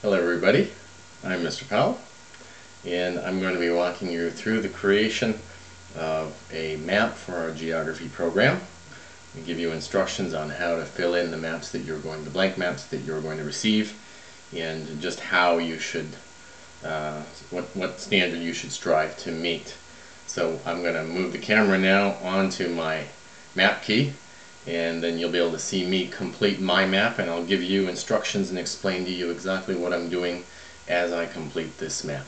Hello everybody, I'm Mr. Powell, and I'm going to be walking you through the creation of a map for our geography program. We give you instructions on how to fill in the maps that you're going, the blank maps that you're going to receive, and just how you should, what standard you should strive to meet. So I'm going to move the camera now onto my map key, and then you'll be able to see me complete my map, and I'll give you instructions and explain to you exactly what I'm doing as I complete this map.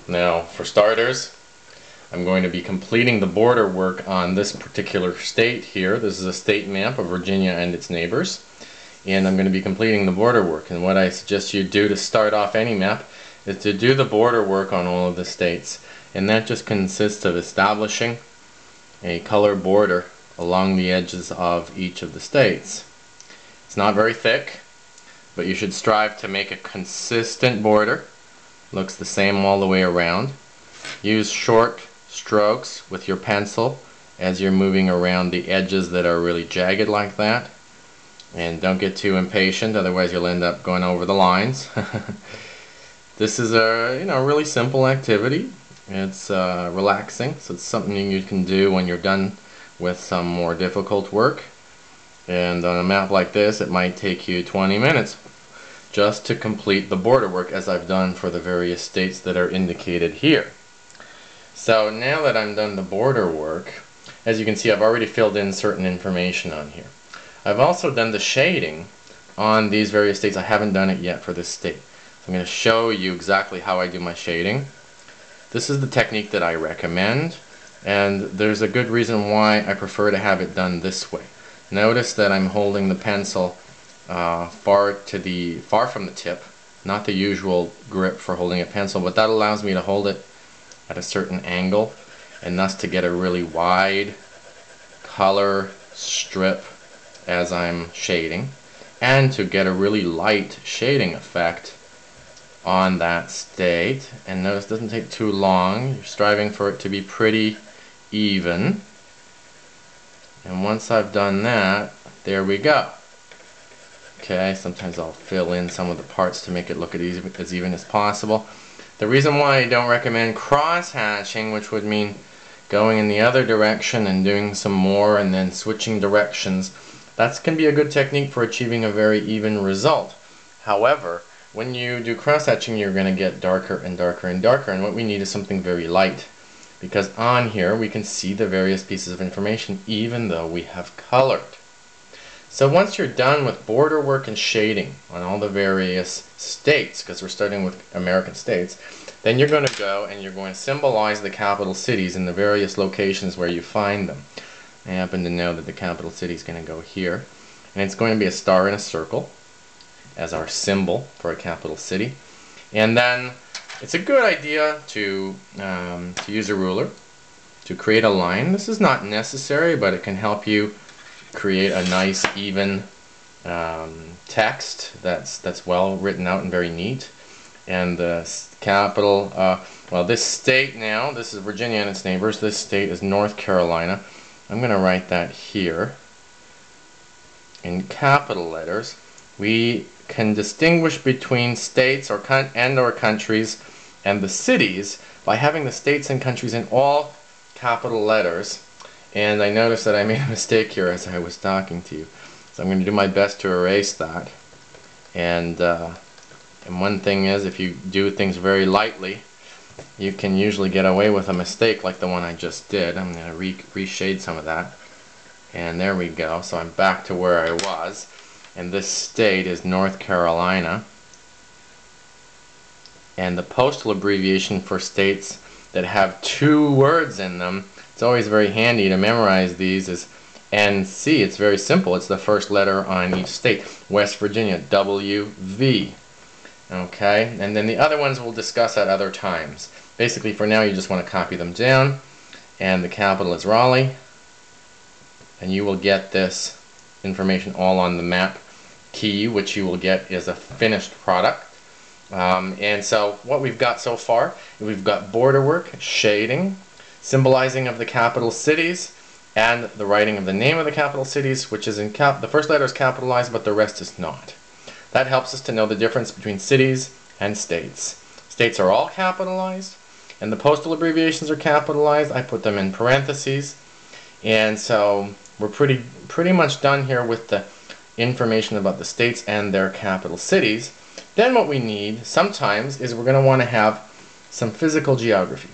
Now, for starters, I'm going to be completing the border work on this particular state here. This is a state map of Virginia and its neighbors. And I'm going to be completing the border work. And what I suggest you do to start off any map is to do the border work on all of the states. And that just consists of establishing a color border along the edges of each of the states. It's not very thick, but you should strive to make a consistent border. Looks the same all the way around. Use short strokes with your pencil as you're moving around the edges that are really jagged like that. And don't get too impatient, otherwise you'll end up going over the lines. This is a really simple activity. It's relaxing, so it's something you can do when you're done with some more difficult work. And on a map like this, it might take you 20 minutes just to complete the border work, as I've done for the various states that are indicated here. So now that I'm done the border work, as you can see, I've already filled in certain information on here. I've also done the shading on these various states. I haven't done it yet for this state. So I'm going to show you exactly how I do my shading. This is the technique that I recommend, and there's a good reason why I prefer to have it done this way. Notice that I'm holding the pencil far from the tip, not the usual grip for holding a pencil, but that allows me to hold it at a certain angle, and thus to get a really wide color strip as I'm shading, and to get a really light shading effect on that state. And notice it doesn't take too long. You're striving for it to be pretty even. And once I've done that, there we go. Okay, sometimes I'll fill in some of the parts to make it look as even as possible. The reason why I don't recommend cross-hatching, which would mean going in the other direction and doing some more and then switching directions, that can be a good technique for achieving a very even result. However, when you do cross-hatching, you're going to get darker and darker and darker, and what we need is something very light, because on here we can see the various pieces of information even though we have colored. So once you're done with border work and shading on all the various states, because we're starting with American states, then you're going to go and you're going to symbolize the capital cities in the various locations where you find them. I happen to know that the capital city is going to go here, and it's going to be a star in a circle as our symbol for a capital city. And then it's a good idea to use a ruler to create a line. This is not necessary, but it can help you create a nice even text that's well written out and very neat. And the capital, well, this state now, this is Virginia and its neighbors. This state is North Carolina. I'm going to write that here in capital letters. We can distinguish between states or countries and the cities by having the states and countries in all capital letters. And I noticed that I made a mistake here as I was talking to you, so I'm going to do my best to erase that. And one thing is, if you do things very lightly, you can usually get away with a mistake like the one I just did. I'm going to reshade some of that. And there we go. So I'm back to where I was. And this state is North Carolina. And the postal abbreviation for states that have two words in them, it's always very handy to memorize these, is NC. It's very simple. It's the first letter on each state. West Virginia, WV. Okay, and then the other ones we'll discuss at other times. Basically, for now, you just want to copy them down, and the capital is Raleigh, and you will get this information all on the map key, which you will get is a finished product. And so what we've got so far, we've got border work, shading, symbolizing of the capital cities, and the writing of the name of the capital cities, which is in the first letter is capitalized, but the rest is not. That helps us to know the difference between cities and states. States are all capitalized, and the postal abbreviations are capitalized. I put them in parentheses, and so we're pretty much done here with the information about the states and their capital cities. Then what we need sometimes is we're going to want to have some physical geography.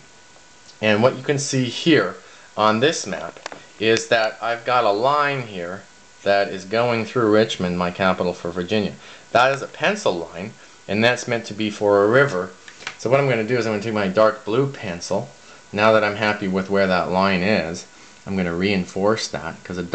And what you can see here on this map is that I've got a line here that is going through Richmond, my capital for Virginia. That is a pencil line, and that's meant to be for a river. So what I'm going to do is I'm going to take my dark blue pencil. Now that I'm happy with where that line is, I'm going to reinforce that, because a dark